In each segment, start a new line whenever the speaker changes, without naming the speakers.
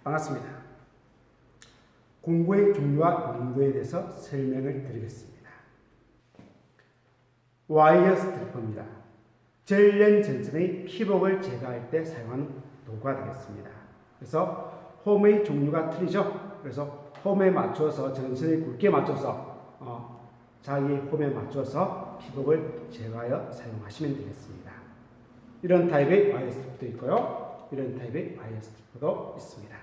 반갑습니다. 공구의 종류와 용도에 대해서 설명을 드리겠습니다. 와이어 스트리퍼입니다. 전련 전선의 피복을 제거할 때 사용하는 도구가 되겠습니다. 그래서 홈의 종류가 틀리죠. 그래서 홈에 맞춰서 전선의 굵기에 맞춰서 자기의 홈에 맞춰서 피복을 제거하여 사용하시면 되겠습니다. 이런 타입의 와이어 스트리퍼도 있고요. 이런 타입의 와이어 스트리퍼도 있습니다.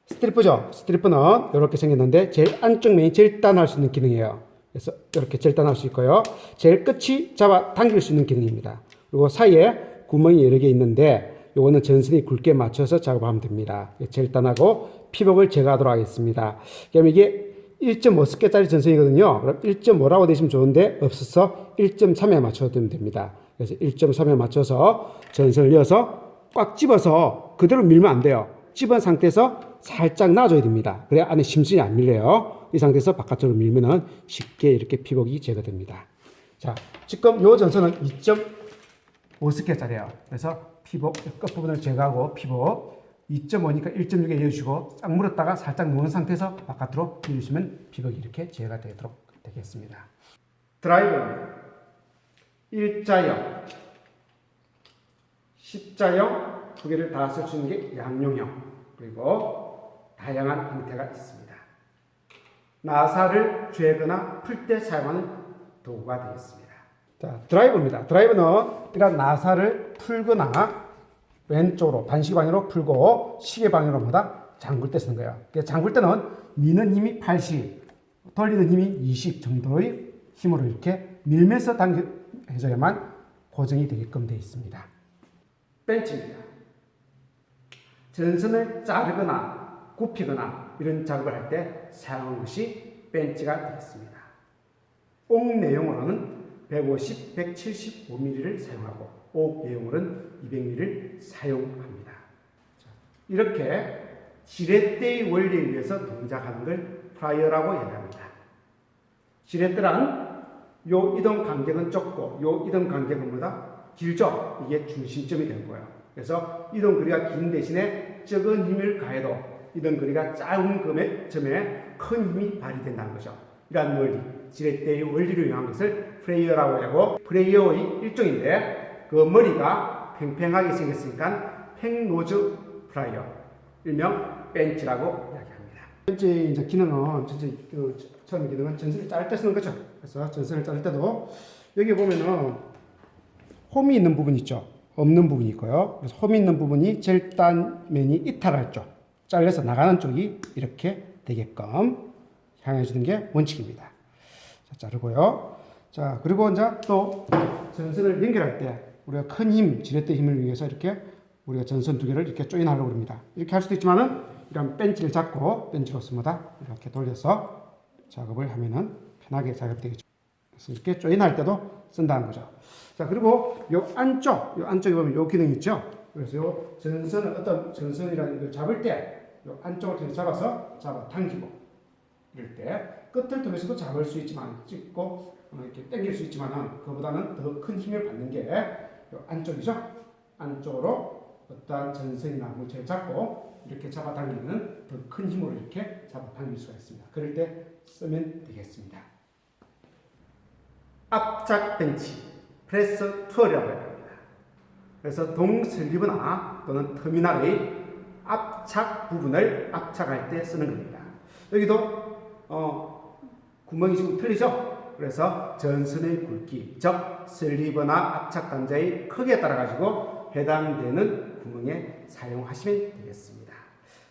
스트리퍼죠. 스트리퍼는 이렇게 생겼는데 제일 안쪽 면이 절단할 수 있는 기능이에요. 그래서 이렇게 절단할 수 있고요. 제일 끝이 잡아 당길 수 있는 기능입니다. 그리고 사이에 구멍이 여러 개 있는데 요거는 전선이 굵게 맞춰서 작업하면 됩니다. 절단하고 피복을 제거하도록 하겠습니다. 그럼 이게 1.5스케짜리 전선이거든요. 그럼 1.5라고 되시면 좋은데 없어서 1.3에 맞춰두면 됩니다. 그래서 1.3에 맞춰서 전선을 이어서 꽉 집어서 그대로 밀면 안 돼요. 집은 상태에서 살짝 놔줘야 됩니다. 그래야 안에 심순이 안 밀려요. 이 상태에서 바깥으로 밀면은 쉽게 이렇게 피복이 제거됩니다. 자, 지금 이 전선은 2.5스케짜리예요. 그래서 피복 끝부분을 제거하고 피복 2.5니까 1.6에 이어주시고 싹 물었다가 살짝 누운 상태에서 바깥으로 밀으시면 피복이 이렇게 제거가 되도록 되겠습니다. 드라이버입니다. 일자형, 십자형 두 개를 다 쓸 수 있는 게 양용형, 그리고 다양한 형태가 있습니다. 나사를 죄거나 풀 때 사용하는 도구가 되겠습니다. 자, 드라이버입니다. 드라이버는 이런 나사를 풀거나 왼쪽으로 반시계 방향으로 풀고 시계 방향으로 뭐다? 잠글 때 쓰는 거예요. 잠글 때는 미는 힘이 80, 돌리는 힘이 20 정도의 힘으로 이렇게 밀면서 당겨줘야만 고정이 되게끔 되어 있습니다. 벤치입니다. 전선을 자르거나 굽히거나 이런 작업을 할 때 사용하는 것이 벤치가 되겠습니다. 옥 내용으로는 150, 175mm를 사용하고 옥 내용으로는 200mm를 사용합니다. 이렇게 지렛대의 원리에 의해서 동작하는 걸 프라이어라고 얘기합니다. 지렛대란 요 이동 간격은 좁고 요 이동 간격은 뭐다? 길죠? 이게 중심점이 되는 거예요. 그래서 이동 거리가 긴 대신에 적은 힘을 가해도 이동 거리가 짧은 점에 큰 힘이 발휘된다는 거죠. 이러한 원리, 지렛대의 원리를 이용한 것을 프레이어라고 하고 프레이어의 일종인데 그 머리가 팽팽하게 생겼으니까 팽노즈 프라이어, 일명 벤치라고 이야기합니다. 벤치 이제 기능은 처음 기능은 전선을 자를 때 쓰는 거죠. 그래서 전선을 자를 때도 여기 보면은 홈이 있는 부분 있죠. 없는 부분이 있고요. 그래서 홈이 있는 부분이 절단면이 이탈할 쪽, 잘려서 나가는 쪽이 이렇게 되게끔 향해 주는 게 원칙입니다. 자, 자르고요. 자, 그리고 이제 또 전선을 연결할 때 우리가 큰 힘, 지렛대 힘을 위해서 이렇게 우리가 전선 두 개를 이렇게 조인하려고 합니다. 이렇게 할 수도 있지만은 이런 벤치를 잡고 벤치로서 뭐다? 이렇게 돌려서 작업을 하면은 편하게 작업되겠죠. 그래서 이렇게 조인할 때도 쓴다는 거죠. 자, 그리고 요 안쪽에 보면 요 기능이 있죠. 그래서 요 전선을 어떤 전선이라는 걸 잡을 때 요 안쪽을 통해서 잡아 당기고 이럴 때 끝을 통해서도 잡을 수 있지만 찍고 이렇게 당길 수 있지만은 그보다는 더 큰 힘을 받는 게 요 안쪽이죠. 안쪽으로 어떠한 전선이나 물체를 잡고 이렇게 잡아 당기면 더 큰 힘으로 이렇게 잡아 당길 수가 있습니다. 그럴 때 쓰면 되겠습니다. 압착 벤치, 프레스 투어리라고 합니다. 그래서 동슬리브나 또는 터미널의 압착 부분을 압착할 때 쓰는 겁니다. 여기도 구멍이 지금 틀리죠? 그래서 전선의 굵기, 즉 슬리브나 압착 단자의 크기에 따라 가지고 해당되는 구멍에 사용하시면 되겠습니다.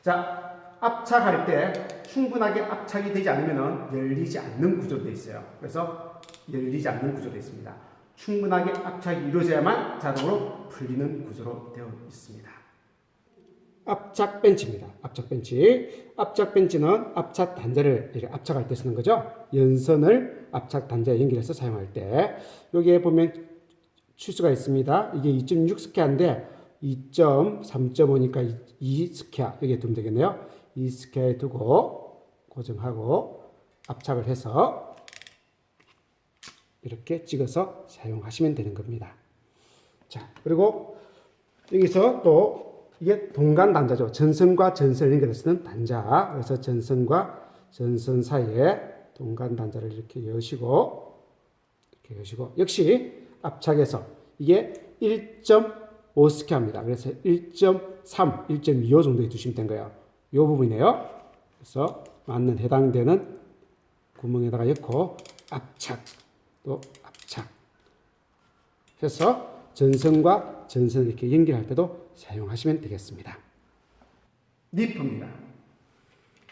자, 압착할 때 충분하게 압착이 되지 않으면 열리지 않는 구조로 되어 있어요. 그래서 열리지 않는 구조로 되어 있습니다. 충분하게 압착이 이루어져야만 자동으로 풀리는 구조로 되어 있습니다. 압착 벤치입니다. 압착 벤치. 압착 벤치는 압착 단자를 이렇게 압착할 때 쓰는 거죠. 연선을 압착 단자에 연결해서 사용할 때 여기에 보면 추수가 있습니다. 이게 2.6 스퀘어인데 2.3.5니까 2 스퀘어 여기에 두면 되겠네요. 2 스퀘어에 두고 고정하고 압착을 해서 이렇게 찍어서 사용하시면 되는 겁니다. 자, 그리고 여기서 또 이게 동간 단자죠. 전선과 전선을 연결해서 쓰는 단자. 그래서 전선과 전선 사이에 동간 단자를 이렇게 여시고 역시 압착해서 이게 1.5스퀘 합니다. 그래서 1.3, 1.25 정도에 두시면 된 거예요. 이 부분이네요. 그래서 맞는 해당되는 구멍에다가 넣고 압착, 또 압착 해서 전선과 전선을 이렇게 연결할 때도 사용하시면 되겠습니다. 니프입니다.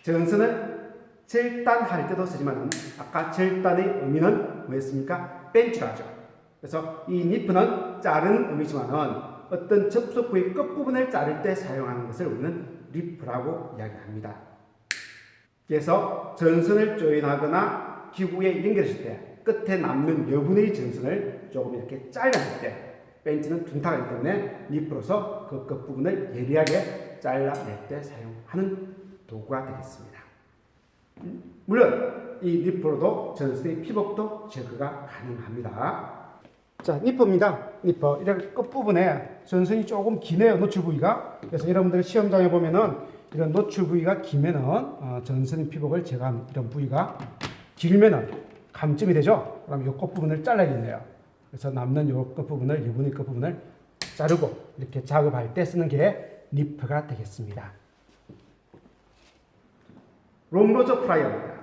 전선을 절단할 때도 쓰지만 아까 절단의 의미는 뭐였습니까? 벤치라죠. 그래서 이 니프는 자른 의미지만은 어떤 접속 부위 끝부분을 자를 때 사용하는 것을 우리는 니프라고 이야기합니다. 그래서 전선을 조인하거나 기구에 연결했을 때 끝에 남는 여분의 전선을 조금 이렇게 잘라낼 때 벤치는 둔탁하기 때문에 니프로서 그 끝부분을 예리하게 잘라낼 때 사용하는 도구가 되겠습니다. 물론 이 니프로도 전선의 피복도 제거가 가능합니다. 자, 니프입니다. 니프. 이런 끝부분에 전선이 조금 기네요. 노출 부위가. 그래서 여러분들 시험장에 보면은 이런 노출 부위가 기면은 전선의 피복을 제거하는 이런 부위가 길면은 감점이 되죠. 그럼 이 끝부분을 잘라야겠네요. 그래서 남는 이 끝부분을, 여분의 끝부분을 자르고 이렇게 작업할 때 쓰는 게 니프가 되겠습니다. 롱로저 프라이어입니다.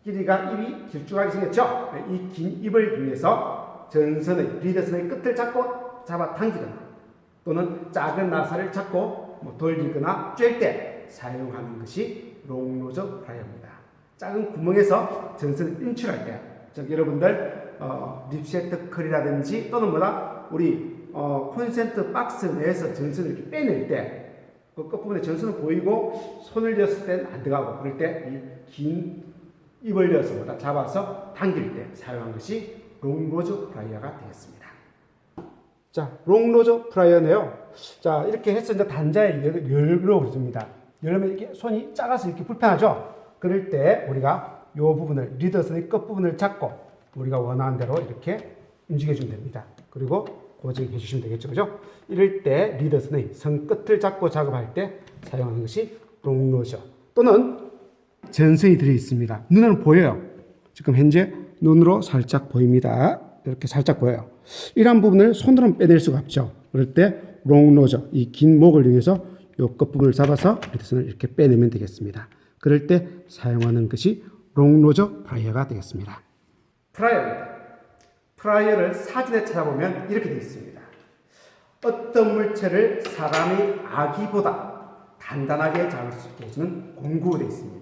길이가 입이 길쭉하게 생겼죠? 이 긴 입을 이용해서 전선의 리더선의 끝을 잡아 당기거나 또는 작은 나사를 잡고 돌리거나 쬐을 때 사용하는 것이 롱로저 프라이어입니다. 작은 구멍에서 전선을 인출할 때, 즉 여러분들 립세트 컬이라든지 또는 우리 콘센트 박스 내에서 전선을 이렇게 빼낼 때 그 끝부분에 전선은 보이고 손을 댔을 때는 안 들어가고 그럴 때 이 긴 입을 여서 잡아서 당길 때 사용한 것이 롱로저 프라이어가 되겠습니다. 자, 롱로저 프라이어네요. 자, 이렇게 해서 이제 단자에 열으라고 그러습니다. 열면 이렇게 손이 작아서 이렇게 불편하죠? 그럴 때 우리가 이 부분을, 리더선의 끝부분을 잡고 우리가 원하는 대로 이렇게 움직여주면 됩니다. 그리고 고정해 주시면 되겠죠. 그죠? 이럴 때 리더선의 선 끝을 잡고 작업할 때 사용하는 것이 롱로저 또는 전선이 들어있습니다. 눈으로 보여요. 지금 현재 눈으로 살짝 보입니다. 이렇게 살짝 보여요. 이러한 부분을 손으로는 빼낼 수가 없죠. 그럴 때 롱로저, 이 긴 목을 이용해서 이 끝부분을 잡아서 리더선을 이렇게 빼내면 되겠습니다. 그럴 때 사용하는 것이 롱로저 프라이어가 되겠습니다. 프라이어입니다. 프라이어를 사진에 찾아보면 이렇게 되어 있습니다. 어떤 물체를 사람의 아기보다 단단하게 잡을 수 있게 해주는 공구가 되어 있습니다.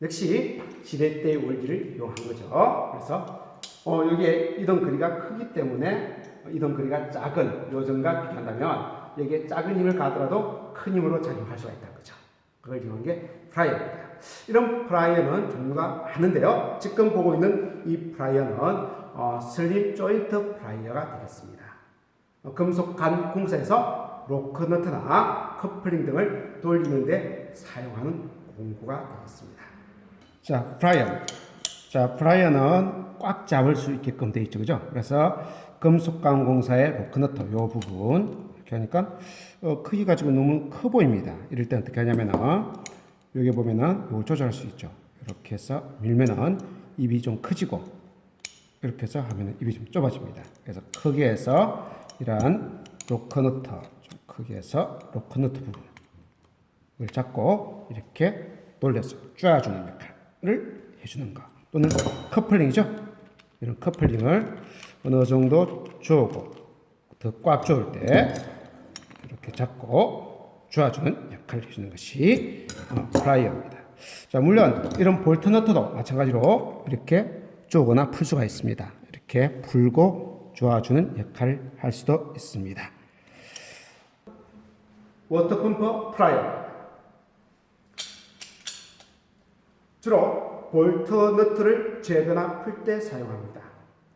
역시 시대때의 원리를 이용한 거죠. 그래서 여기에 이동 거리가 크기 때문에 이동 거리가 작은 요정과 비교한다면 여기에 작은 힘을 가더라도 큰 힘으로 작용할 수가 있다는 거죠. 그걸 이용한 게 프라이어입니다. 이런 프라이어는 종류가 많은데요. 지금 보고 있는 이 프라이어는 슬립 조인트 프라이어가 되겠습니다. 금속 간 공사에서 로크너트나 커플링 등을 돌리는데 사용하는 공구가 되겠습니다. 자, 프라이어. 자, 프라이어는 꽉 잡을 수 있게끔 되어 있죠. 그죠? 그래서 금속 간 공사의 로크너트 요 부분 이렇게 하니까 크기가 지금 너무 커 보입니다. 이럴 때 어떻게 하냐면은 여기 보면은 이걸 조절할 수 있죠. 이렇게 해서 밀면은 입이 좀 커지고 이렇게 해서 하면은 입이 좀 좁아집니다. 그래서 크게 해서 이러한 로커너트 좀 크게 해서 로커너트 부분을 잡고 이렇게 돌려서 쪼아주는 역할을 해주는 거 또는 커플링이죠. 이런 커플링을 어느 정도 조고 더 꽉 조을 때 이렇게 잡고 쪼아주는 역할을 해주는 것이 프라이어입니다. 자, 물론 이런 볼트 너트도 마찬가지로 이렇게 쪼거나 풀 수가 있습니다. 이렇게 풀고 조아주는 역할을 할 수도 있습니다. 워터펌프 프라이어. 주로 볼트 너트를 죄거나 풀 때 사용합니다.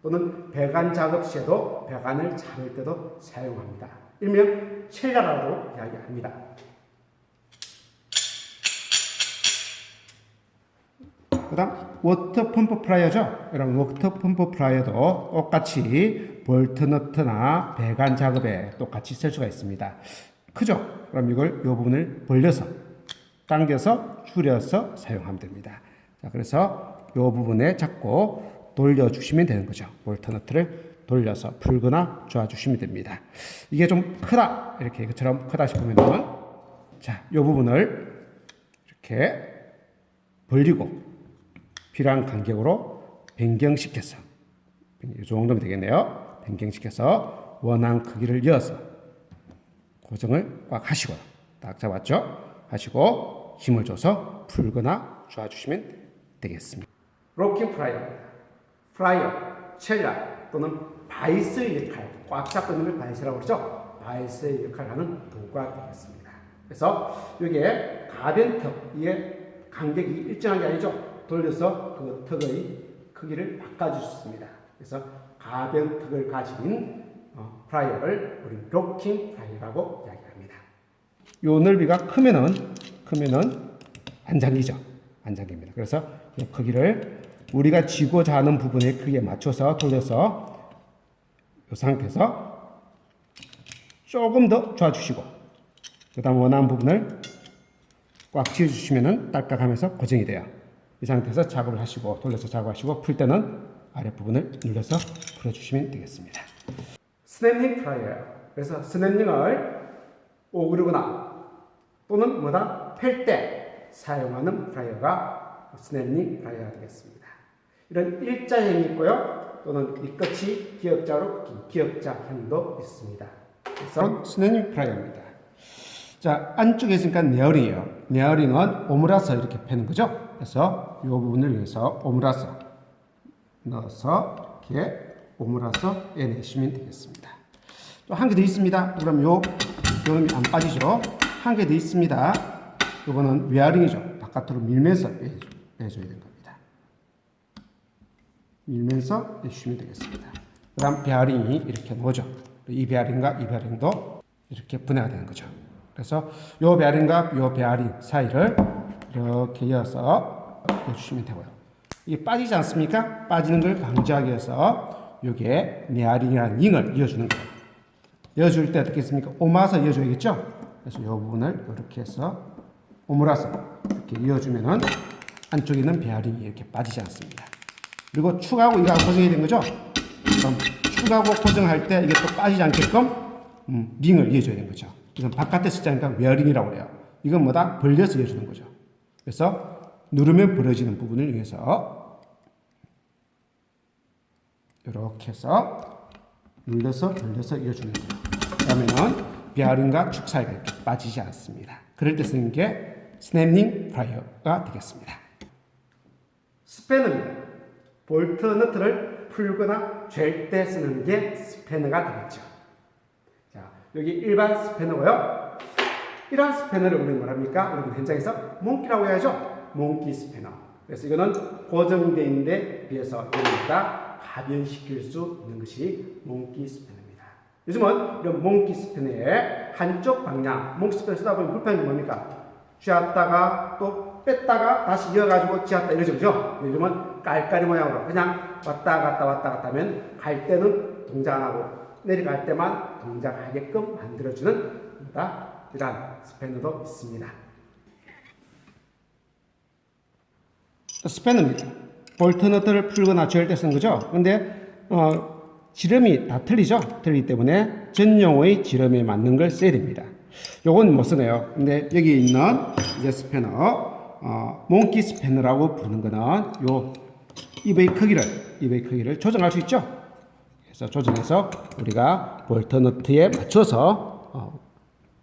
또는 배관 작업 시에도 배관을 자를 때도 사용합니다. 일명 첼라라고 이야기합니다. 그 다음 워터 펌프 프라이어죠. 여러분 워터 펌프 프라이어도 똑같이 볼트 너트나 배관 작업에 똑같이 쓸 수가 있습니다. 크죠? 그럼 이걸 이 부분을 벌려서 당겨서 줄여서 사용하면 됩니다. 자, 그래서 이 부분에 잡고 돌려주시면 되는 거죠. 볼트 너트를 돌려서 풀거나 조아주시면 됩니다. 이게 좀 크다 이렇게 이것처럼 크다 싶으면은 자, 이 부분을 이렇게 벌리고 필요한 간격으로 변경시켜서 이 정도면 되겠네요. 변경시켜서 원하는 크기를 이어서 고정을 꽉 하시고 딱 잡았죠? 하시고 힘을 줘서 풀거나 조아주시면 되겠습니다. 로킹 프라이어입니다. 프라이어, 첼라 또는 바이스의 역할, 꽉 잡고 있는 걸 바이스라고 그러죠? 바이스의 역할을 하는 도구가 되겠습니다. 그래서 여기에 가변턱, 이게 간격이 일정한 게 아니죠? 돌려서 그 턱의 크기를 바꿔줄 수 있습니다. 그래서 가변턱을 가진 프라이어를 우리 로킹 프라이어라고 이야기합니다. 요 넓이가 크면은 안 잠기죠. 안 잠깁니다. 그래서 이 크기를 우리가 쥐고자 하는 부분의 크기에 맞춰서 돌려서 이 상태에서 조금 더 조아주시고 그 다음 원하는 부분을 꽉 쥐어주시면 딸깍하면서 고정이 돼요. 이 상태에서 작업을 하시고 돌려서 작업하시고 풀 때는 아랫부분을 눌러서 풀어주시면 되겠습니다. 스냅링 프라이어예요. 그래서 스냅링을 오그르거나 또는 팰 때 사용하는 프라이어가 스냅링 프라이어가 되겠습니다. 이런 일자형이 있고요. 또는 이 끝이 기역자로 기역자형도 있습니다. 그래서 스냅링 프라이어입니다. 자, 안쪽에 있으니까 네어링이에요. 네어링은 오므라서 이렇게 패는 거죠. 그래서 이 부분을 위해서 오므라서 넣어서 이렇게 오므라서 빼내시면 되겠습니다. 또 한 개 더 있습니다. 그럼 요놈이 안 빠지죠. 한 개 더 있습니다. 요거는 웨어링이죠. 바깥으로 밀면서 빼줘야 되는 겁니다. 밀면서 빼주시면 되겠습니다. 그 다음 베어링이 이렇게 나오죠. 이 베어링과 이 베어링도 이렇게 분해가 되는 거죠. 그래서 요 베어링과 요 베어링 사이를 이렇게 이어서 빼주시면 되고요. 이게 빠지지 않습니까? 빠지는 걸 방지하기 위해서 요게 네어링이라는 링을 이어주는 거예요. 이어줄 때 어떻게 했습니까? 오므라서 이어줘야겠죠? 그래서 이 부분을 이렇게 해서 오므라서 이렇게 이어주면은 안쪽에 있는 베어링이 이렇게 빠지지 않습니다. 그리고 축하고 이거 고정이 된 거죠? 그럼 축하고 고정할 때 이게 또 빠지지 않게끔 링을 이어줘야 되는 거죠. 이건 바깥에 쓰자니까 웨어링이라고 그래요. 이건 뭐다? 벌려서 이어주는 거죠. 그래서 누르면 벌어지는 부분을 위해서 이렇게 해서 눌러서 벌려서 이어주는 거예요. 그러면은 베어링과 축 사이가 이렇게 빠지지 않습니다. 그럴 때 쓰는 게 스냅링 프라이어가 되겠습니다. 스패너입니다. 볼트 너트를 풀거나 잴 때 쓰는 게 스패너가 되겠죠. 자, 여기 일반 스패너고요. 이런 스패너를 우리는 뭐랍니까? 여러분 현장에서 몽키라고 해야죠. 몽키 스패너. 그래서 이거는 고정되어 있는 데 비해서 여기보다 가변시킬 수 있는 것이 몽키 스패너입니다. 요즘은 이런 몽키 스패너의 한쪽 방향, 몽키 스패너 쓰다 보면 불편한 게 뭡니까? 쥐었다가 또 뺐다가 다시 이어가지고 쥐었다 이러죠. 그죠? 요즘은 깔깔이 모양으로 그냥 왔다 갔다 하면 갈 때는 동작 안 하고 내려갈 때만 동작하게끔 만들어주는 이러한 스패너도 있습니다. 스패너입니다. 볼트 너트를 풀거나 조일 때 쓰는 거죠. 근데 지름이 다 틀리죠. 틀리기 때문에 전용의 지름에 맞는 걸 써야 됩니다. 요건 못 쓰네요. 근데 여기 있는 이제 스패너, 몽키 스패너라고 부르는 거는 요 입의 크기를 조정할 수 있죠. 그래서 조정해서 우리가 볼트 너트에 맞춰서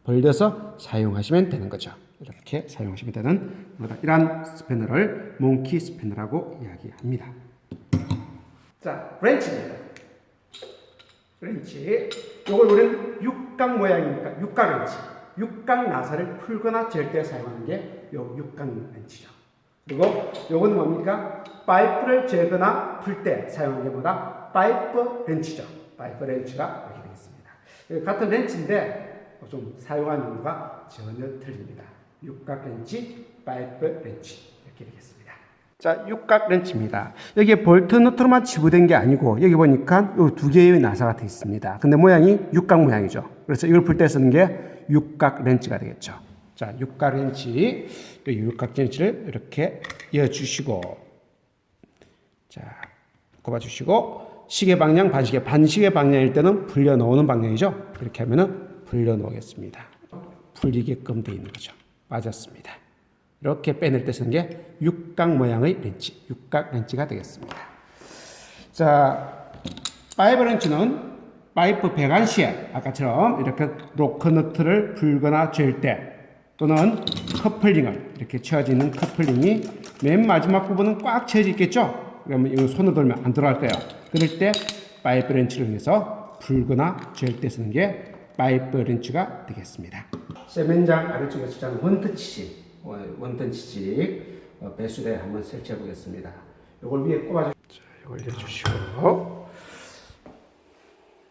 벌려서 사용하시면 되는 거죠. 이렇게 사용하시면 되는 이러한 스패너를 몽키 스패너라고 이야기합니다. 자, 렌치입니다. 렌치. 요걸 우리는 육각 모양이니까 육각 렌치. 육각 나사를 풀거나 잴 때 사용하는 게 요 육각 렌치죠. 그리고 요거는 뭡니까? 파이프를 재거나 풀 때 사용하는 게 뭐다? 파이프 렌치죠. 파이프 렌치가 이렇게 되겠습니다. 같은 렌치인데 좀 사용하는 용도가 전혀 틀립니다. 육각 렌치, 파이프 렌치 이렇게 되겠습니다. 자, 육각 렌치입니다. 여기에 볼트 너트로만 치부된 게 아니고 여기 보니까 요 두 개의 나사가 되어 있습니다. 근데 모양이 육각 모양이죠. 그래서 이걸 풀 때 쓰는 게 육각 렌치가 되겠죠. 자, 육각 렌치, 이 육각 렌치를 이렇게 이어주시고, 자, 꼽아주시고, 시계 방향, 반시계 방향일 때는 불려 놓는 방향이죠. 이렇게 하면은 불려 놓겠습니다. 풀리게끔 되어 있는 거죠. 맞았습니다. 이렇게 빼낼 때 쓰는 게 육각 모양의 렌치, 육각 렌치가 되겠습니다. 자, 파이브 렌치는 파이프 배관 시에 아까처럼 이렇게 로커 너트를 풀거나 잴 때, 또는 커플링을 이렇게 채워져 있는 커플링이 맨 마지막 부분은 꽉 채워져 있겠죠. 그러면 이거 손으로 돌면 안 들어갈 거예요. 그럴 때 파이프 렌치를 이용해서 풀거나 잴 때 쓰는 게 파이프 렌치가 되겠습니다. 세면장 아래쪽에 설치하는 원턴 치직 배수대 한번 설치해 보겠습니다. 이걸 위에 꼽아줘. 자, 이걸 내주시고,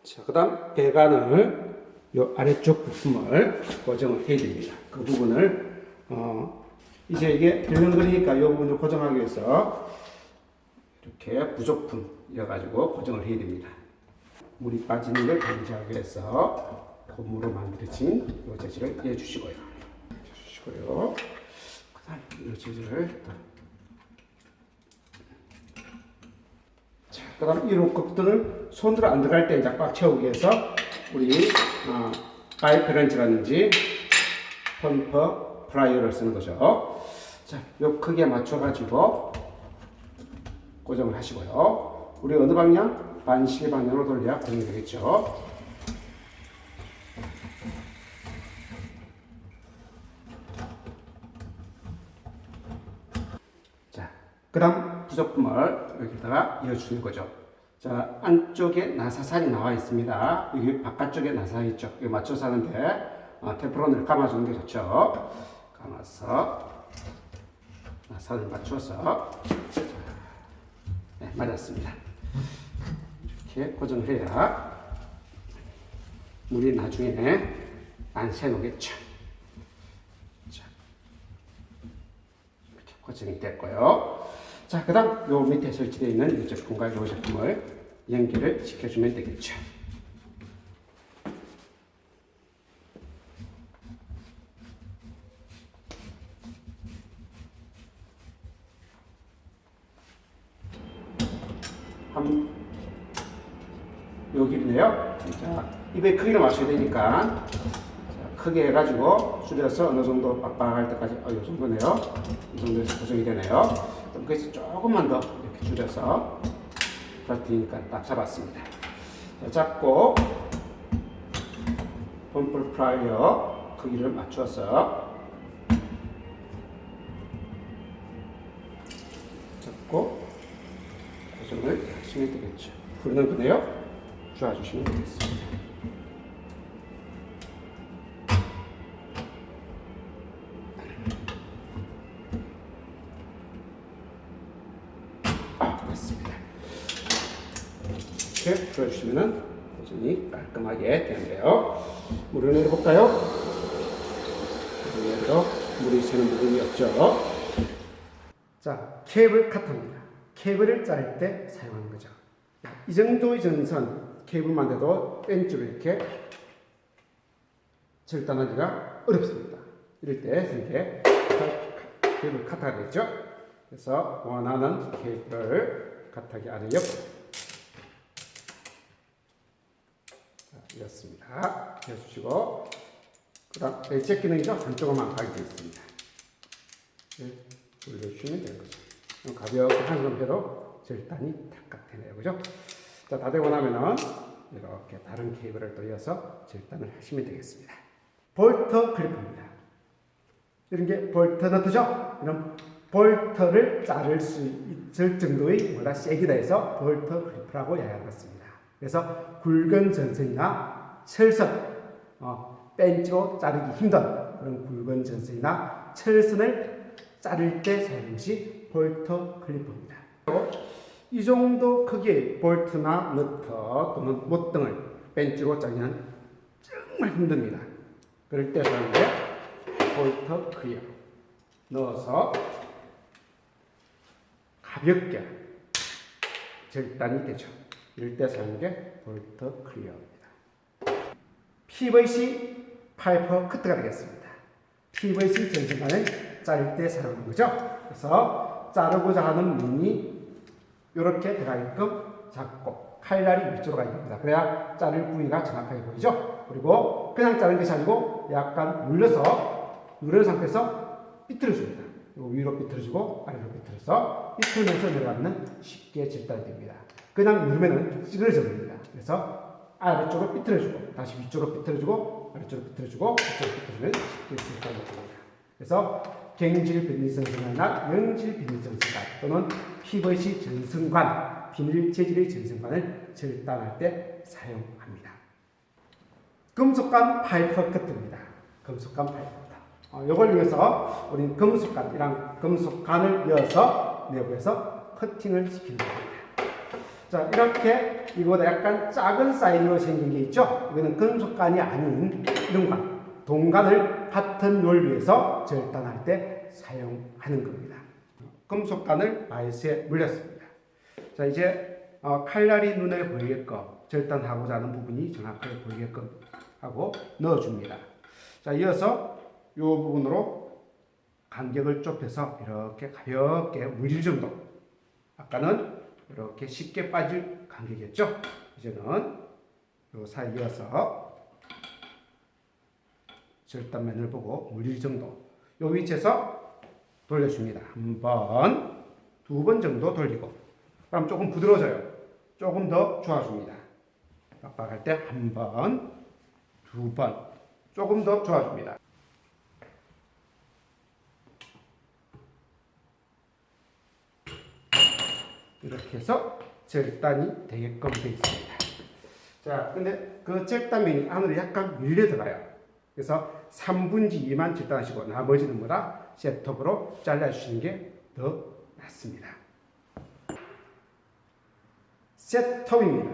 자, 그다음 배관을 요 아래쪽 부품을 고정을 해야 됩니다. 그 부분을 이제 이게 덜렁거리니까 이 부분을 고정하기 위해서 이렇게 부속품 이어가지고 고정을 해야 됩니다. 물이 빠지는 걸 방지하기 위해서 고무로 만들어진 이 재질을 이어주시고요. 그다음 이 재질을 자, 그다음 이 로커들을 손으로 안 들어갈 때 이제 꽉 채우기 위해서 우리 파이프 렌치라든지 펌퍼 프라이어를 쓰는 거죠. 자, 요 크기에 맞춰가지고 고정을 하시고요. 우리 어느 방향? 반시계 방향으로 돌려야 고정이 되겠죠. 자, 그 다음 부속품을 여기다가 이어주는 거죠. 자, 안쪽에 나사살이 나와 있습니다. 여기 바깥쪽에 나사 있죠. 여기 맞춰서 하는데 테프론을 감아주는 게 좋죠. 감아서 나사를 맞춰서 네, 맞았습니다. 이렇게 고정을 해야 물이 나중에 안 새놓겠죠. 자, 이렇게 고정이 됐고요. 자, 그 다음 요 밑에 설치되어 있는 이 제품과 이 제품을 연결을 시켜주면 되겠죠. 요 길이네요. 자, 입의 크기를 맞춰야 되니까 자, 크게 해가지고 줄여서 어느 정도 빡빡할 때까지 요 정도네요. 이 정도에서 고정이 되네요. 그래서 조금만 더 이렇게 줄여서 버티니까 딱 잡았습니다. 자, 잡고 펌프 프라이어 크기를 맞춰서 잡고 고정을 하시면 되겠죠. 부르는 거네요. 쥐어주시면 되겠습니다. 됐습니다. 이렇게 풀어주시면 고정이 깔끔하게 되는데요. 물을 내려볼까요? 물을 내려 물이 새는 부분이 없죠. 자, 케이블 카터입니다. 케이블을 자를 때 사용하는 거죠. 이 정도의 전선 케이블만 돼도 벤치로 이렇게 절단하기가 어렵습니다. 이럴 때 이렇게 케이블 카터가 되겠죠. 그래서 원하는 케이블을 카터기 안에 엮고 이렇습니다. 해주시고 그 다음 벨체 기능이죠. 한쪽으로만 가게 되어 있습니다. 돌려주시면 되는 거죠. 가볍게 한손 해도 절단이 탁탁 되네요. 그죠? 자, 다 되고 나면은 이렇게 다른 케이블을 또 이어서 절단을 하시면 되겠습니다. 볼트 클리프입니다. 이런 게 볼트 너트죠? 이런 볼트를 자를 수 있을 정도의 보다 세기다 해서 볼트 클리프라고 이야기하겠습니다. 그래서 굵은 전선이나 철선, 벤치로 자르기 힘든 그런 굵은 전선이나 철선을 자를 때 사용하는 것이 볼트 클리프입니다. 이 정도 크기의 볼트나 너트 또는 못등을 벤치로 자르기는 정말 힘듭니다. 그럴 때 사용하는 게 볼트 클리어 넣어서 가볍게 절단이 되죠. 이럴 때 사용하는 게 볼트 클리어입니다. PVC 파이프 커트가 되겠습니다. PVC 전선관을 자를 때 사용하는 거죠. 그래서 자르고자 하는 면이 이렇게 들어가게끔 잡고 칼날이 위쪽으로 가야 됩니다. 그래야 자를 부위가 정확하게 보이죠. 그리고 그냥 자른 것이 아니고 약간 누른 상태에서 삐뚤어줍니다. 위로 삐뚤어주고 아래로 삐뚤어서 삐뚤면서 내려가면 쉽게 절단이 됩니다. 그냥 누르면 찌그러져 버립니다. 그래서 아래쪽으로 삐뚤어주고 다시 위쪽으로 삐뚤어주고 아래쪽으로 삐뚤어주고 위쪽으로 삐뚤어주면 쉽게 절단이 됩니다. 그래서 갱질 비닐 전선관이나 연질 비닐 전선관 또는 PVC 전선관, 비닐 재질의 전선관을 절단할 때 사용합니다. 금속관 파이프 커트입니다. 금속관 파이프 커트. 이걸 위해서 우리는 금속관을 이어서 내부에서 커팅을 시키는 겁니다. 자, 이렇게 이거보다 약간 작은 사이즈로 생긴 게 있죠? 이거는 금속관이 아닌 이런 관, 동관을 같은 논리에서 절단할 때 사용하는 겁니다. 금속관을 바이스에 물렸습니다. 자, 이제 칼날이 눈에 보이게끔 절단하고자 하는 부분이 정확하게 보이게끔 하고 넣어줍니다. 자, 이어서 이 부분으로 간격을 좁혀서 이렇게 가볍게 물릴 정도. 아까는 이렇게 쉽게 빠질 간격이었죠. 이제는 이 사이 이어서 절단면을 보고 물릴 정도. 이 위치에서 돌려줍니다. 한 번, 두 번 정도 돌리고. 그럼 조금 부드러워져요. 조금 더 좋아집니다. 빡빡할 때 한 번, 두 번, 조금 더 좋아집니다. 이렇게 해서 절단이 되게끔 되어 있습니다. 자, 근데 그 절단면이 안으로 약간 밀려 들어가요. 그래서 3분의 2만 절단하시고 나머지는 뭐라 셋톱으로 잘라주시는 게 더 낫습니다. 셋톱입니다.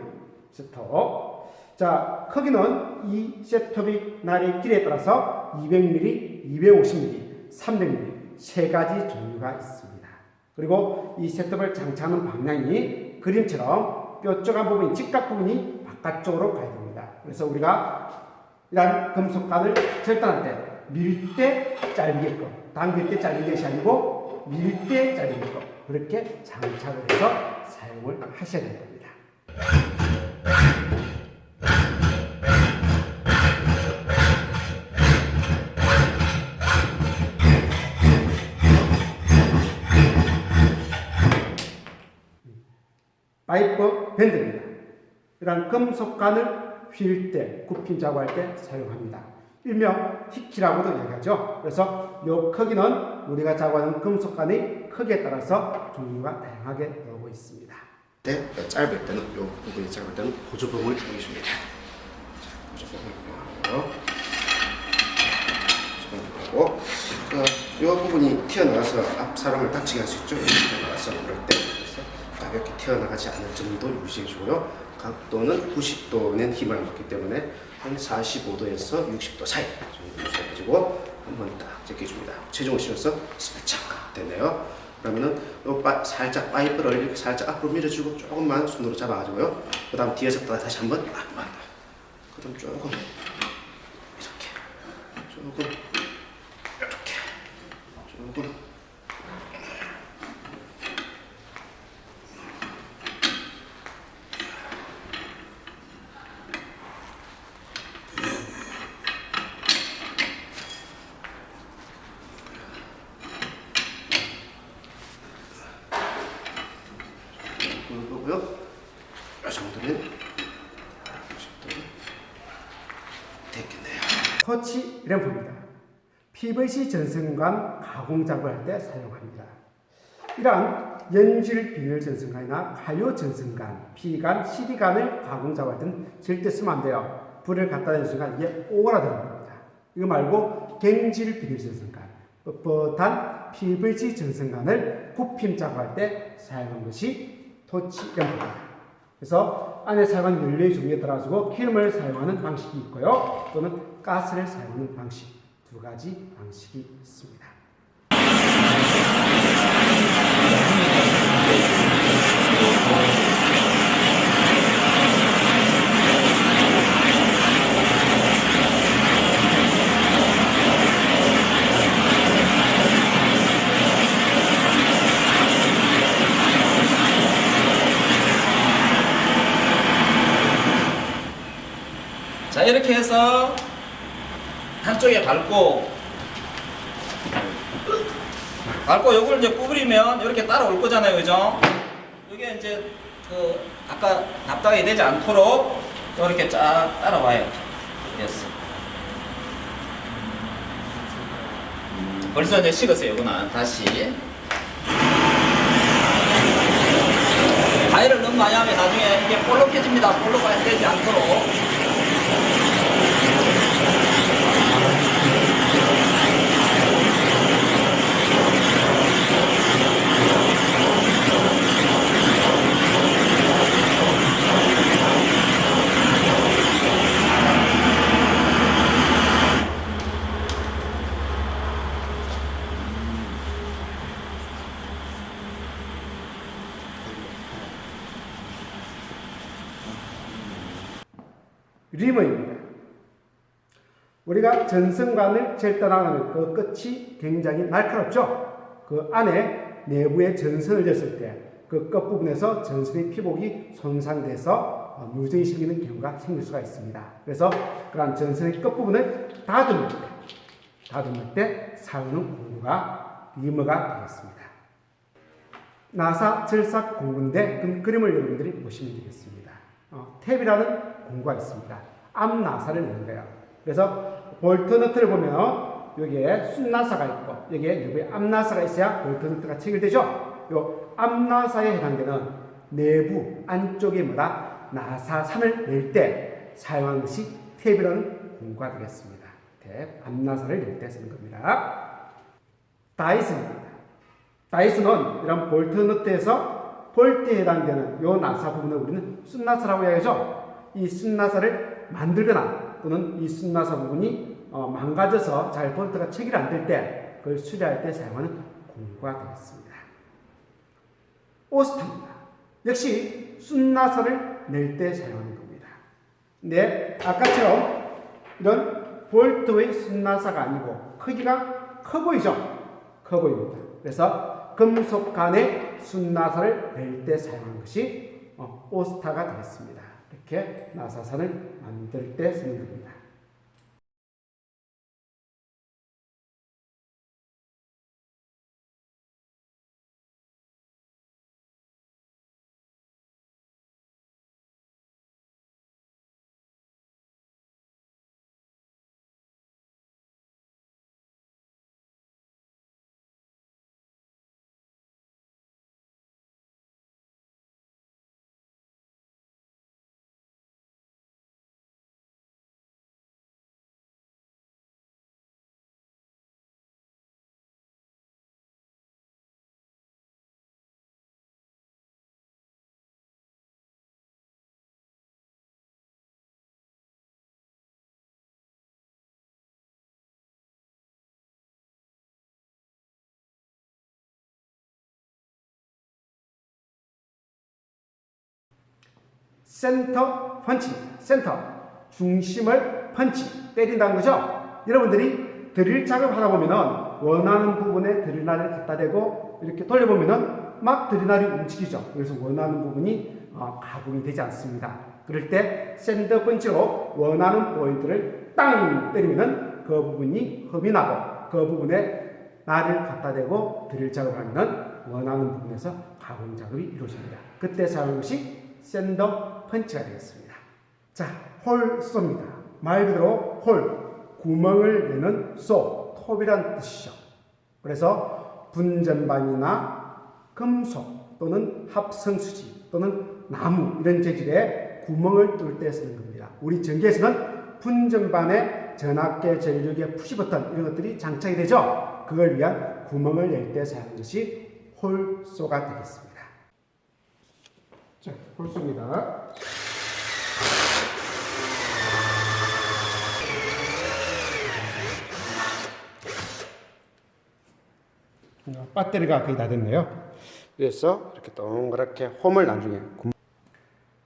셋톱. 자, 크기는 이 셋톱이 날의 길이에 따라서 200mm, 250mm, 300mm 세 가지 종류가 있습니다. 그리고 이 셋톱을 장착하는 방향이 그림처럼 뾰족한 부분이, 직각 부분이 바깥쪽으로 가야 됩니다. 그래서 우리가 이런 금속관을 절단할 때 밀 때 잘리게끔, 당길 때 잘리는 것이 아니고 밀 때 잘리게끔 그렇게 장착을 해서 사용을 하셔야 될 겁니다. 파이프 밴드입니다. 이런 금속관을 휠 때, 굽힘 작업할 때 사용합니다. 일명 히키라고도 이야기하죠. 그래서 이 크기는 우리가 작업하는 금속관의 크기에 따라서 종류가 다양하게 나오고 있습니다.
네, 짧을 때는 이 부분이 짧을 때는 보조봉을 보여줍니다. 보조봉을 보고 이 부분이 튀어나와서 앞 사람을 다치게 할 수 있죠. 튀어나와서 그럴 때 가볍게 튀어나가지 않을 정도 유지해주고요. 각도는 90도는 힘을 받기 때문에 한 45도에서 60도 사이 정도 유지해가지고 한번 딱 제껴줍니다. 체중을 실어서 살짝 됐네요. 그러면은 살짝 파이프를 이렇게 살짝 앞으로 밀어주고 조금만 손으로 잡아가지고요. 그 다음 뒤에서 또 다시 한번 그 다음 조금 이렇게 조금 거고요. 이 정도면 됐겠네요.
터치 램프입니다. PVC 전선관 가공 작업을 할 때 사용합니다. 이러한 연질 비닐 전선관이나 가요 전선관, P관, CD관을 가공 작업할 때는 절대 쓰면 안 돼요. 불을 갖다 대는 순간 이게 오그라드는 겁니다. 이거 말고 갱질 비닐 전선관, 뻣뻣한 PVC 전선관을 굽힘 작업할 때 사용한 것이 토치 램프입니다. 그래서 안에 사용하는 연료의 종류에 따라서 기름을 사용하는 방식이 있고요. 또는 가스를 사용하는 방식, 두 가지 방식이 있습니다.
한쪽에 밟고 요걸 이제 구부리면 이렇게 따라올 거잖아요, 그죠? 이게 이제 그 아까 납작하게 되지 않도록 이렇게 쫙 따라와요. 됐어. 벌써 이제 식었어요, 이거는. 다시. 가위를 너무 많이 하면 나중에 이게 볼록해집니다. 볼록하게 되지 않도록.
리머입니다. 우리가 전선관을 절단하면 그 끝이 굉장히 날카롭죠. 그 안에 내부에 전선을 졌을 때 그 끝부분에서 전선의 피복이 손상돼서 누정이 생기는 경우가 생길 수가 있습니다. 그래서 그런 전선의 끝부분을 다듬을 때 사용하는 공구가 리머가 되겠습니다. 나사 절삭 공구인데 그 그림을 여러분들이 보시면 되겠습니다. 탭이라는 공구가 있습니다. 앞 나사를 넣는 거예요. 그래서 볼트 너트를 보면 여기에 순나사가 있고 여기에 내부에 앞 나사가 있어야 볼트 너트가 체결되죠. 요 앞 나사에 해당되는 내부 안쪽에 나사산을 낼 때 사용하는 것이 탭이라는 공구가 되겠습니다. 탭, 앞 나사를 낼 때 쓰는 겁니다. 다이슨입니다. 다이슨은 이런 볼트 너트에서 볼트에 해당되는 요 나사 부분을 우리는 순나사라고 이야기하죠. 이 순나사를 만들거나 또는 이 순나사 부분이 망가져서 잘 볼트가 체결이 안 될 때 그걸 수리할 때 사용하는 공구가 되겠습니다. 오스타입니다. 역시 순나사를 낼 때 사용하는 겁니다. 근데 아까처럼 이런 볼트의 순나사가 아니고 크기가 커 보이죠? 커 보입니다. 그래서 금속관의 순나사를 낼 때 사용하는 것이 오스타가 되겠습니다. 이렇게 나사산을 만들 때 쓰는 겁니다. 센터 펀치입니다. 센터, 중심을 펀치, 때린다는 거죠. 여러분들이 드릴 작업하다 보면은 원하는 부분에 드릴날을 갖다 대고 이렇게 돌려보면은 막 드릴날이 움직이죠. 그래서 원하는 부분이 가공이 되지 않습니다. 그럴 때 샌더 펀치로 원하는 포인트를 땅 때리면은 그 부분이 흡이 나고 그 부분에 날을 갖다 대고 드릴 작업을 하면은 원하는 부분에서 가공 작업이 이루어집니다. 그때 사용하는 것이 샌더 펀치가 되겠습니다. 자, 홀 쏘입니다. 말 그대로 홀, 구멍을 내는 쏘, 톱이란 뜻이죠. 그래서 분전반이나 금속 또는 합성수지 또는 나무 이런 재질에 구멍을 뚫을 때 쓰는 겁니다. 우리 전기에서는 분전반에 전압계, 전류계, 푸시버튼 이런 것들이 장착이 되죠. 그걸 위한 구멍을 낼 때 사용하는 것이 홀쏘가 되겠습니다. 자, 홀쏘입니다. 배터리가 거의 다 됐네요. 그래서 이렇게 동그랗게 홈을 나중에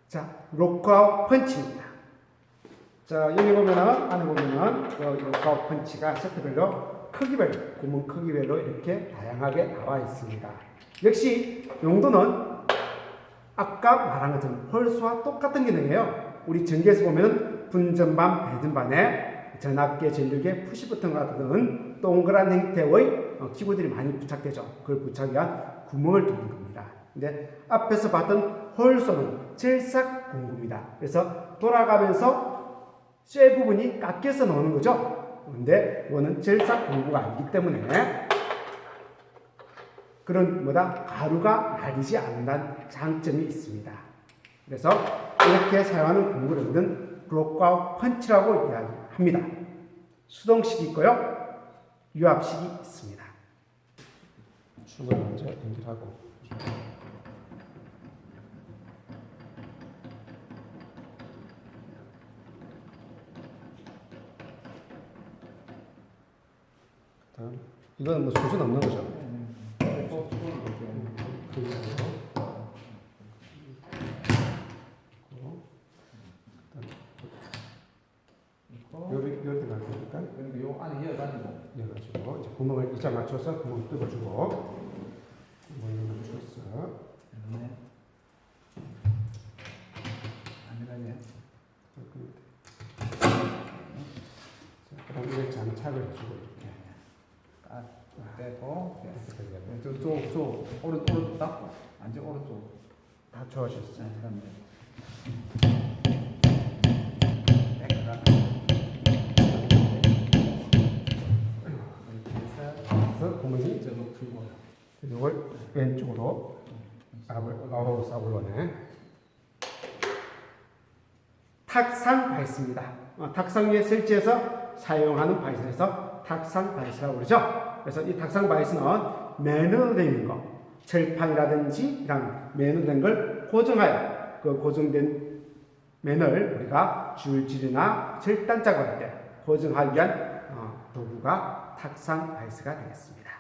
자, 로크아웃 펀치입니다. 자, 여기 보면은 안에 보면은 로크아웃 펀치가 세트별로 크기별로 구멍 크기별로 이렇게 다양하게 나와 있습니다. 역시 용도는 아까 말한 것처럼 홀수와 똑같은 기능이에요. 우리 전기에서 보면 분전반, 배전반에 전압계, 전류계, 푸시 버튼 같은 동그란 형태의 기구들이 많이 부착되죠. 그걸 부착하기 위한 구멍을 뚫는 겁니다. 근데 앞에서 봤던 홀소는 절삭 공구입니다. 그래서 돌아가면서 쇠 부분이 깎여서 나오는 거죠. 근데 이거는 절삭 공구가 아니기 때문에 그런 가루가 날리지 않는다는 장점이 있습니다. 그래서 이렇게 사용하는 공구를 블록과 펀치라고 이야기합니다. 수동식이 있고요, 유압식이 있습니다. 춤을 먼저 연결하고 그다음 이건 뭐 수준 없는 거죠. 여기 갈 거니까
그러니까 요 안에 이어가지고
이어가지고 이제 구멍을 이자 맞춰서 구멍 뚫어주고 구멍을 맞춰서
네. 아니라네.
그다음 이제 장착을 해주고 이렇게
떼고
이렇게
저쪽 오른쪽 닦고 완전 오른쪽
다 좋아하셨어요. 그래서 구멍이
저거 풀고
이걸 왼쪽으로 사블로네 탁상 바이스입니다. 탁상 위에 설치해서 사용하는 바이스에서 탁상 바이스라고 그러죠. 그래서 이 탁상 바이스는 매너로 되어 있는 거, 철판이라든지 이런 매너로 된 걸 고정하여 그 고정된 매너를 우리가 줄질이나 절단 작업할 때 고정하기 위한 도구가 탁상 바이스가 되겠습니다.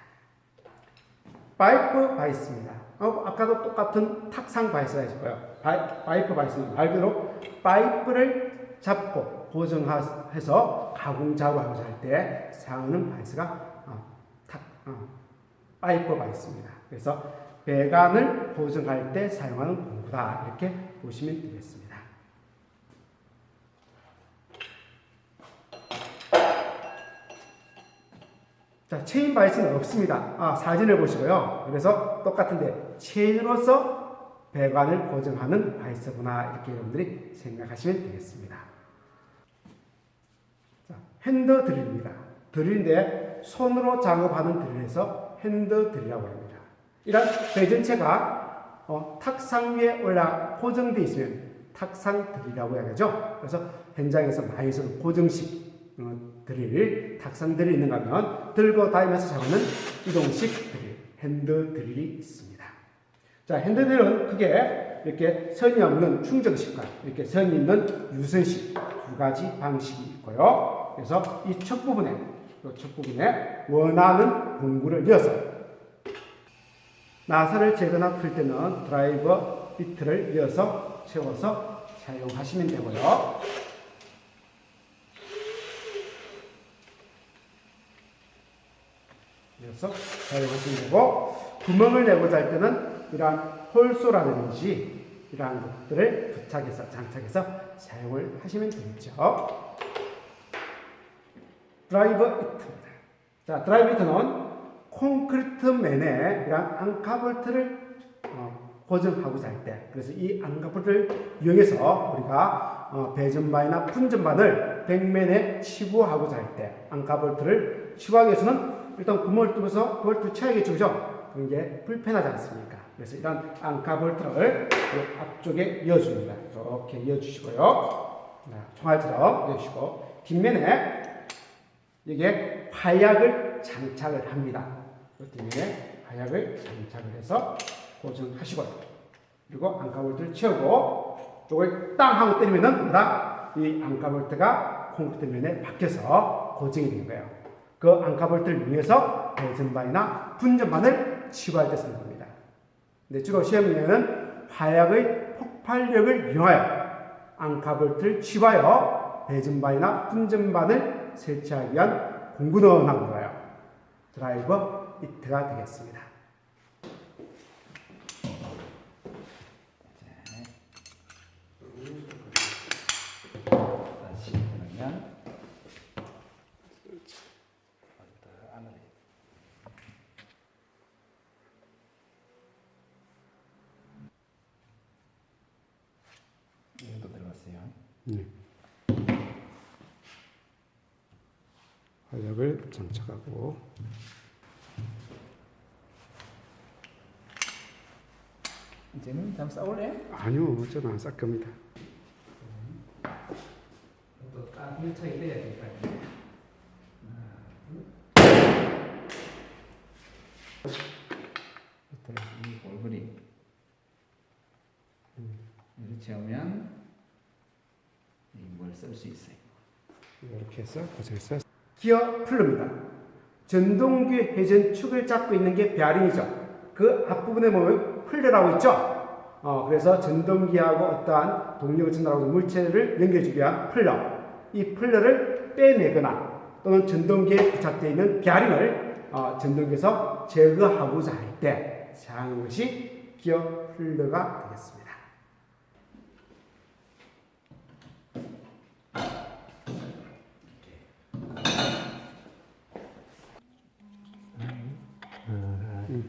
파이프 바이스입니다. 아까도 똑같은 탁상 바이스가 있고요. 파이프 바이스는 말 그대로 파이프를 잡고 고정해서 가공 작업을 할 때 사용하는 바이스가 파이프 바이스입니다. 그래서 배관을 고정할 때 사용하는 공구다, 이렇게 보시면 되겠습니다. 자, 체인 바이스는 없습니다. 사진을 보시고요. 그래서 똑같은데 체인으로서 배관을 고정하는 바이스구나, 이렇게 여러분들이 생각하시면 되겠습니다. 자, 핸드 드릴입니다. 드릴인데 손으로 작업하는 드릴에서 핸드 드릴이라고 합니다. 이런 배전체가 탁상 위에 고정되어 있으면 탁상 드릴이라고 해야죠. 그래서 현장에서 많이 쓰는 고정식 드릴, 탁상 드릴이 있는가 하면 들고 다니면서 작업하는 이동식 드릴, 핸드 드릴이 있습니다. 자, 핸드 드릴은 크게 이렇게 선이 없는 충정식과 이렇게 선이 있는 유선식 두 가지 방식이 있고요. 그래서 이 첫 부분에 원하는 공구를 이어서 나사를 재거나 풀 때는 드라이버 비트를 이어서 채워서 사용하시면 되고요. 이어서 사용하시면 되고, 구멍을 내고자 할 때는 이러한 홀소라든지 이러한 것들을 부착해서 장착해서 사용을 하시면 되겠죠. 드라이버 비트입니다. 자, 드라이버 비트는 콘크리트 맨에 이러한 앙카볼트를 고정하고자 할 때, 그래서 이 앙카볼트를 이용해서 우리가 배전반이나 분전반을 벽면에 치부하고자 할 때 앙카볼트를 치부하기 위해서는 일단 구멍을 뚫어서 볼트를 쳐야겠죠, 그죠? 그런 게 불편하지 않습니까? 그래서 이런 앙카볼트를 앞쪽에 이어줍니다. 이렇게 이어주시고요. 총알처럼 이어주시고, 뒷면에 여기에 화약을 장착을 합니다. 그 뒷면에 화약을 장착을 해서 고정하시고요. 그리고 앙카볼트를 채우고, 이걸 땅 하고 때리면은 이 앙카볼트가 콘크리트 면에 박혀서 고정이 되는 거예요. 그 앙카볼트를 이용해서 배전반이나 분전반을 치부할 때 쓰는 겁니다. 근데 주로 시험에는 화약의 폭발력을 이용하여 앙카볼트를 치부하여 배전반이나 분전반을 설치하기 위한 공구는 나오고요. 드라이버 비트가 되겠습니다.
다시 그러면
활력을 장착하고
이제는 잠 싸울래?
아니요, 저는 안 쌀 겁니다.
또딱 밀착이 돼야 되니까. 이 골고리 이렇게 하면 이걸 쓸 수 있어요.
이렇게 해서 고정해서 기어 플러입니다. 전동기 회전 축을 잡고 있는 게 베어링이죠. 그 앞부분에 보면 플러라고 있죠. 그래서 전동기하고 어떠한 동력을 전달하고 있는 물체를 연결해주기 위한 플러. 이 플러를 빼내거나 또는 전동기에 부착되어 있는 베어링을 전동기에서 제거하고자 할 때 사용하는 것이 기어 플러가 되겠습니다.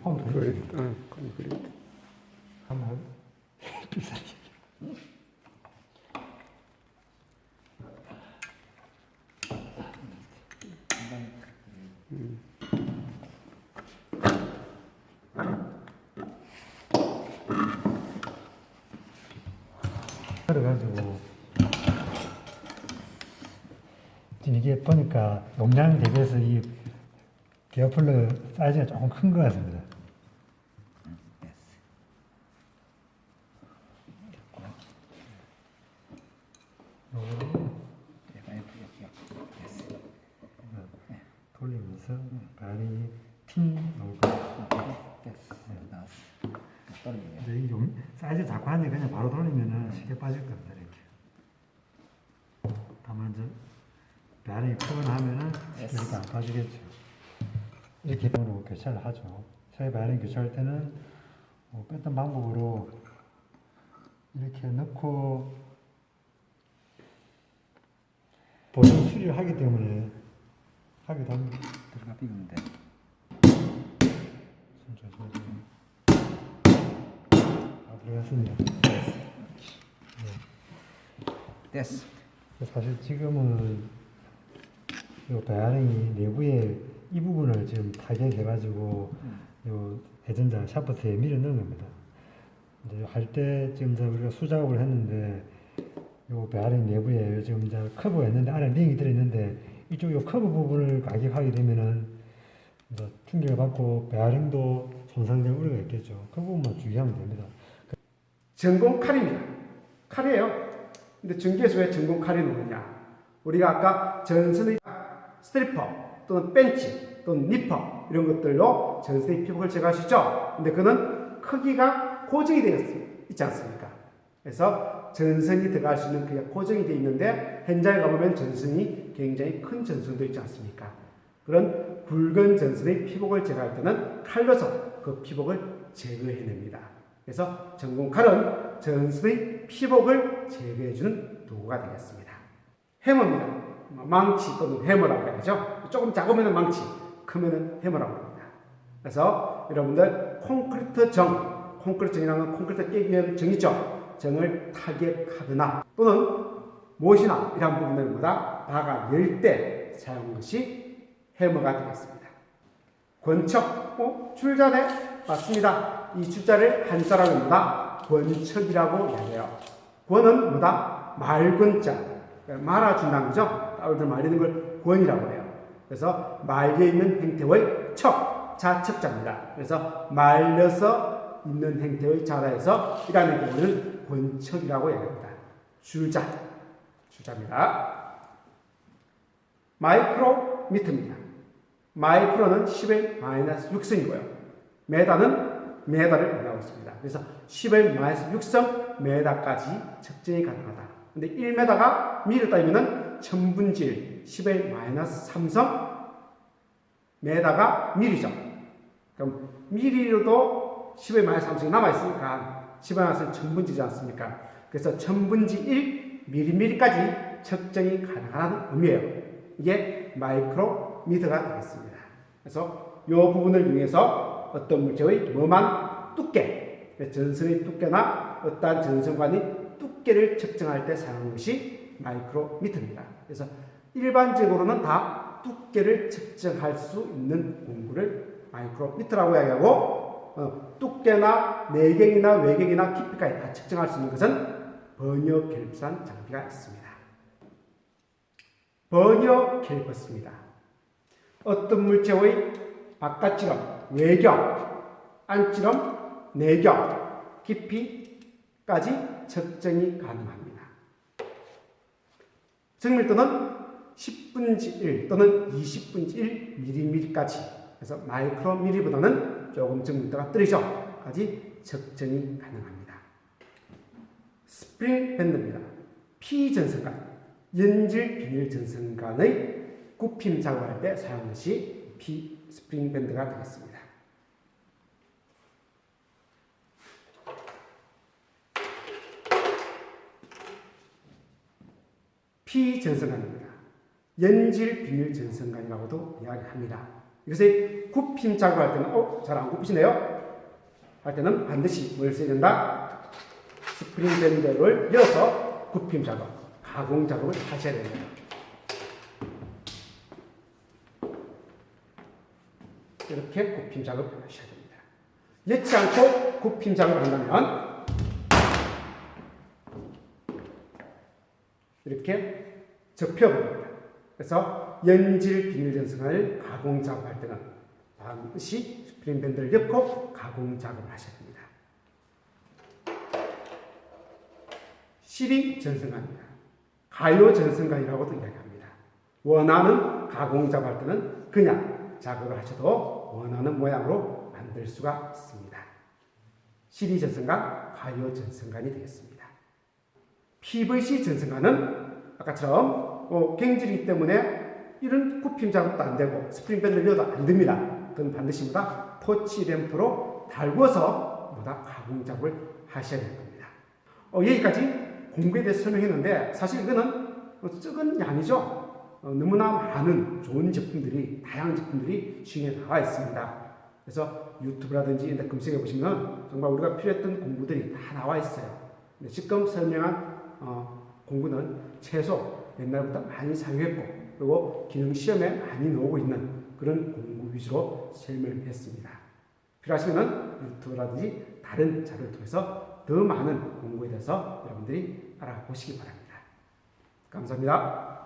콘크리트. 콘크리트.
한번
그래가지고 지금 이게 보니까 용량 대비해서 이 기어플러 사이즈가 조금 큰 것 같습니다. 돌리면서 발이 팅 나오고 이제 이 사이즈 작고 하니 그냥 바로 돌리면은 쉽게 빠질 겁니다. 이렇게. 다만 이제 배알이 크거나 하면은 이렇게 안 빠지겠죠. 이렇게 으로 교체를 하죠. 새 배알이 교체할 때는 뺐던 방법으로 이렇게 넣고 보존 수리를 하기 때문에 하기도 합니다.
들어가 비우면 돼.
손 조심해서. 들어갔습니다.
됐어.
사실 지금은 이 베어링이 내부에 이 부분을 지금 타격해가지고 요 회전자 샤프트에 밀어 넣은 겁니다. 이제 할 때 지금 이제 우리가 수작업을 했는데 요 베어링 내부에 지금 이제 커브가 있는데 안에 링이 들어있는데 이쪽 요 커브 부분을 가격하게 되면은 이제 충격을 받고 베어링도 손상될 우려가 있겠죠. 그 부분만 주의하면 됩니다.
전공 칼입니다. 칼이에요. 근데 전기에서 왜 전공 칼이 나오느냐? 우리가 아까 전선의 스트리퍼 또는 벤치 또는 니퍼 이런 것들로 전선의 피복을 제거할 수 있죠. 근데 그는 크기가 고정이 되어 있지 않습니까? 그래서 전선이 들어갈 수 있는 크기가 고정이 되어 있는데 현장에 가보면 전선이 굉장히 큰 전선도 있지 않습니까? 그런 굵은 전선의 피복을 제거할 때는 칼로서 그 피복을 제거해냅니다. 그래서 전공칼은 전선의 피복을 제거해주는 도구가 되겠습니다. 해머입니다. 망치 또는 해머라고 해야죠. 조금 작으면 망치, 크면 해머라고 합니다. 그래서 여러분들 콘크리트정이라는 콘크리트 깨기 위한 정이죠. 정을 타격하거나 또는 못이나 이런 부분들보다 바가 열 때 사용한 것이 해머가 되겠습니다. 권척, 줄자네 맞습니다. 이 줄자를 한자라고 합니다. 권척이라고 이야기해요. 권은 뭐다? 말권자. 말아준다는 거죠. 따위들 말리는 걸 권이라고 해요. 그래서 말려있는 형태의 척, 자척자입니다. 그래서 말려서 있는 형태의 자라에서 이라는 경우는 권척이라고 얘기합니다. 줄자입니다. 마이크로미터입니다. 마이크로는 10의 마이너스 6성이고요. 메다는 메다를 의미하고 있습니다. 그래서 10의 마이너스 6성 메다까지 측정이 가능하다. 근데 1메다가 미를 따지면은 천분질 10의 마이너스 3성 메다가 밀이죠. 그럼 밀이로도 10의 마이너스 3성이 남아있으니까 10의 마이너스 천분지지 않습니까? 그래서 천분지 1 미리미리까지 측정이 가능한 의미예요. 이게 마이크로미터가 되겠습니다. 그래서 이 부분을 이용해서 어떤 물체의 뭐만 두께, 전선의 두께나 어떠한 전선관의 두께를 측정할 때 사용하는 것이 마이크로미터입니다. 그래서 일반적으로는 다 두께를 측정할 수 있는 공구를 마이크로미터라고 이야기하고 두께나 내경이나 외경이나 깊이까지 다 측정할 수 있는 것은 버니어 캘리퍼라는 장비가 있습니다. 버니어 캘리퍼입니다. 어떤 물체의 바깥지름, 외경, 안지름, 내경, 깊이까지 측정이 가능합니다. 정밀도는 10분지 1 또는 20분지 1mm까지, 그래서 마이크로미리보다는 조금 정밀도가 떨어져까지 측정이 가능합니다. 스프링 밴드입니다. 피전선관, 연질 비닐 전선관의 굽힘 작업할 때 사용하는 것이 스프링 밴드가 되겠습니다. 피전선관입니다. 연질 비닐 전선관이라고도 이야기합니다. 이것의 굽힘 작업할 때는 잘 안 굽히시네요. 할 때는 반드시 뭘 써야 된다? 스프링 밴드를 이어서 굽힘 작업, 가공 작업을 하셔야 됩니다. 이렇게 굽힘 작업을 하셔야 됩니다. 여치 않고 굽힘 작업을 한다면 이렇게 접혀버립니다. 그래서 연질 비닐 전선을 가공 작업할 때는 반드시 스프링 밴드를 엮고 가공 작업을 하셔야 됩니다. 시리 전선관입니다. 가요 전선관이라고도 이야기합니다. 원하는 가공 작업할 때는 그냥 작업을 하셔도 원하는 모양으로 만들 수가 있습니다. 시리 전선관, 가요 전선관이 되겠습니다. PVC 전선관은 아까처럼 갱질이기 때문에 이런 굽힘 작업도 안 되고 스프링 밴드를 넣어도 안 됩니다. 그건 반드시 토치 램프로 달구어서 가공 작업을 하셔야 될 겁니다. 여기까지 공구에 대해서 설명했는데 사실 이거는 적은 양이죠. 너무나 많은 좋은 제품들이, 다양한 제품들이 시중에 나와 있습니다. 그래서 유튜브라든지 인터넷 검색해 보시면 정말 우리가 필요했던 공구들이 다 나와 있어요. 근데 지금 설명한 공구는 최소 옛날부터 많이 사용했고 그리고 기능 시험에 많이 나오고 있는 그런 공구 위주로 설명했습니다. 필요하시면 유튜브라든지 다른 자료를 통해서 더 많은 공구에 대해서 여러분들이 알아보시기 바랍니다. 감사합니다.